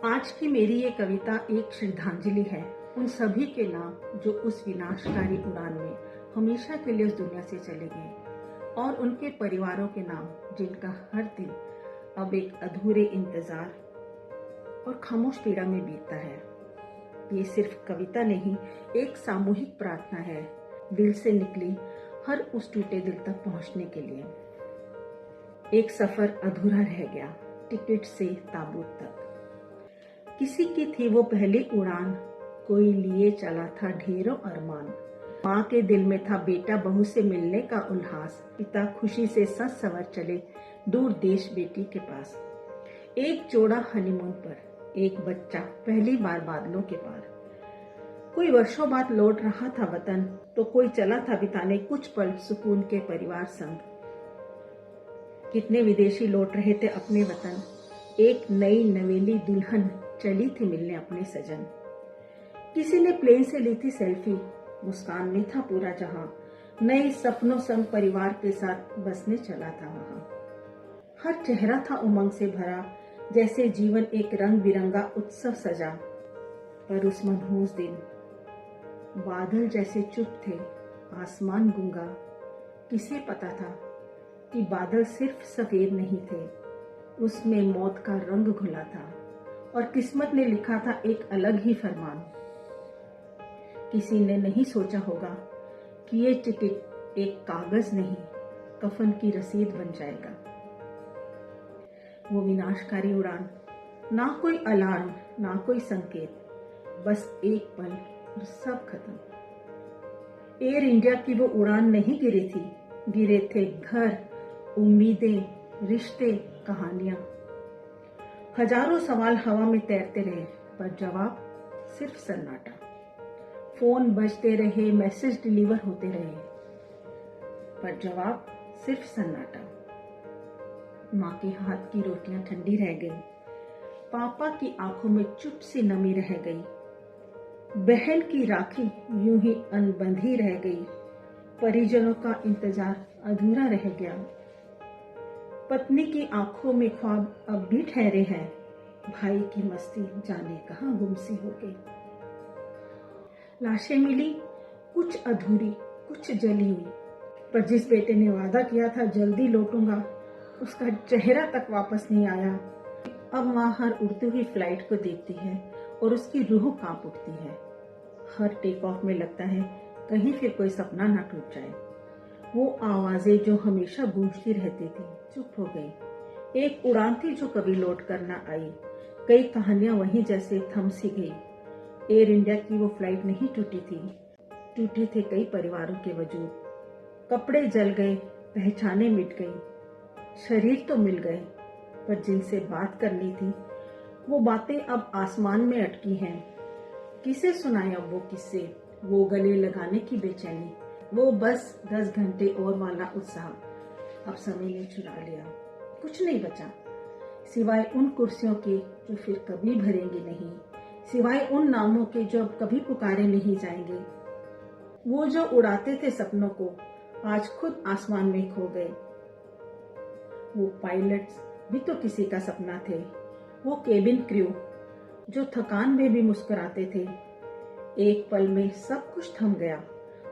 आज की मेरी ये कविता एक श्रद्धांजलि है उन सभी के नाम जो उस विनाशकारी उड़ान में हमेशा के लिए उस दुनिया से चले गए, और उनके परिवारों के नाम जिनका हर दिन अब एक अधूरे इंतजार और खामोश पीड़ा में बीतता है। ये सिर्फ कविता नहीं, एक सामूहिक प्रार्थना है, दिल से निकली हर उस टूटे दिल तक पहुंचने के लिए। एक सफर अधूरा रह गया, टिकट से ताबूत तक। किसी की थी वो पहली उड़ान, कोई लिए चला था ढेरों अरमान। माँ के दिल में था बेटा बहू से मिलने का उल्लास, पिता खुशी से सज सवर चले दूर देश बेटी के पास। एक जोड़ा हनीमून पर, एक बच्चा पहली बार बादलों के पार। कोई वर्षों बाद लौट रहा था वतन, तो कोई चला था बिताने कुछ पल सुकून के परिवार संग। कितने विदेशी लौट रहे थे अपने वतन, एक नई नवेली दुल्हन चली थी मिलने अपने सजन। किसी ने प्लेन से ली थी सेल्फी, मुस्कान में था पूरा जहां, नए सपनों संग परिवार के साथ बसने चला था वहां। हर चेहरा था उमंग से भरा, जैसे जीवन एक रंग बिरंगा उत्सव सजा। पर उस मनहूस दिन बादल जैसे चुप थे, आसमान गूंगा। किसे पता था कि बादल सिर्फ सफेद नहीं थे, उसमें मौत का रंग घुला था, और किस्मत ने लिखा था एक अलग ही फरमान। किसी ने नहीं सोचा होगा कि ये टिकट एक कागज नहीं, कफन की रसीद बन जाएगा। वो विनाशकारी उड़ान, ना कोई अलार्म ना कोई संकेत, बस एक पल और सब खत्म। एयर इंडिया की वो उड़ान नहीं गिरी थी, गिरे थे घर, उम्मीदें, रिश्ते, कहानियां। हजारों सवाल हवा में तैरते रहे, पर जवाब सिर्फ सन्नाटा। फोन बजते रहे, मैसेज डिलीवर होते रहे, पर जवाब सिर्फ सन्नाटा। माँ के हाथ की रोटियां ठंडी रह गई, पापा की आंखों में चुप सी नमी रह गई, बहन की राखी यूं ही अनबंधी रह गई, परिजनों का इंतजार अधूरा रह गया। पत्नी की आंखों में ख्वाब अब भी ठहरे हैं, भाई की मस्ती जाने कहां गुमसी हो गई। लाशें मिली, कुछ अधूरी, कुछ जली हुई, पर जिस बेटे ने वादा किया था जल्दी लौटूंगा, उसका चेहरा तक वापस नहीं आया। अब माँ हर उड़ती हुई फ्लाइट को देखती है और उसकी रूह कांप उठती है। हर टेक ऑफ में लगता है कहीं फिर कोई सपना ना टूट जाए। वो आवाजें जो हमेशा गूंजती रहती थी चुप हो गई। एक उड़ान थी जो कभी लौट कर ना आई, कई कहानियां वहीं जैसे थम सी गई। एयर इंडिया की वो फ्लाइट नहीं टूटी थी, टूटे थे कई परिवारों के वजूद। कपड़े जल गए, पहचाने मिट गई, शरीर तो मिल गए, पर जिनसे बात करनी थी वो बातें अब आसमान में अटकी हैं। किसे सुनाए अब वो किस्से, वो गले लगाने की बेचैनी, वो बस 10 घंटे और वाला उत्साह अब समय ने चुरा लिया। कुछ नहीं बचा सिवाय उन कुर्सियों के जो फिर कभी भरेंगे नहीं, सिवाय उन नामों के जो अब कभी पुकारे नहीं जाएंगे। वो जो उड़ाते थे सपनों को आज खुद आसमान में खो गए। वो पायलट्स भी तो किसी का सपना थे, वो केबिन क्रू जो थकान में भी मुस्कुराते थे। एक पल में सब कुछ थम गया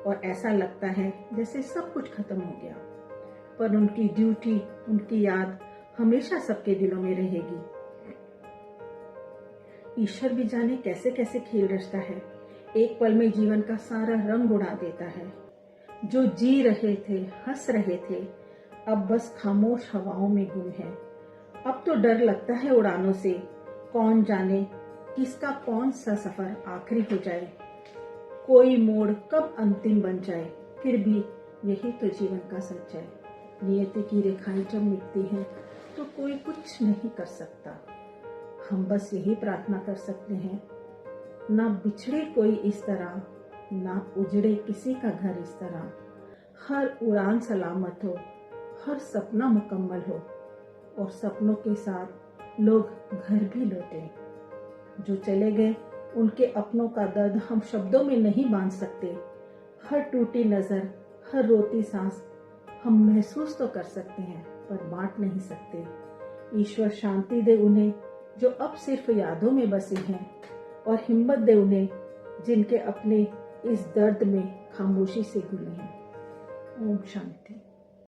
और ऐसा लगता है जैसे सब कुछ खत्म हो गया, पर उनकी ड्यूटी, उनकी याद हमेशा सबके दिलों में रहेगी। ईश्वर भी जाने कैसे कैसे खेल रचता है, एक पल में जीवन का सारा रंग उड़ा देता है। जो जी रहे थे, हंस रहे थे, अब बस खामोश हवाओं में गुम है। अब तो डर लगता है उड़ानों से, कौन जाने किसका कौन सा सफर आखिरी हो जाए, कोई मोड़ कब अंतिम बन जाए। फिर भी यही तो जीवन का सच है, नियति की रेखाएं जब मिटती हैं तो कोई कुछ नहीं कर सकता। हम बस यही प्रार्थना कर सकते हैं, ना बिछड़े कोई इस तरह, ना उजड़े किसी का घर इस तरह। हर उड़ान सलामत हो, हर सपना मुकम्मल हो, और सपनों के साथ लोग घर भी लौटे। जो चले गए उनके अपनों का दर्द हम शब्दों में नहीं बांध सकते। हर टूटी नजर, हर रोती सांस हम महसूस तो कर सकते हैं, पर बांट नहीं सकते। ईश्वर शांति दे उन्हें, जो अब सिर्फ यादों में बसे हैं, और हिम्मत दे उन्हें जिनके अपने इस दर्द में खामोशी से घुले हैं। ओम शांति।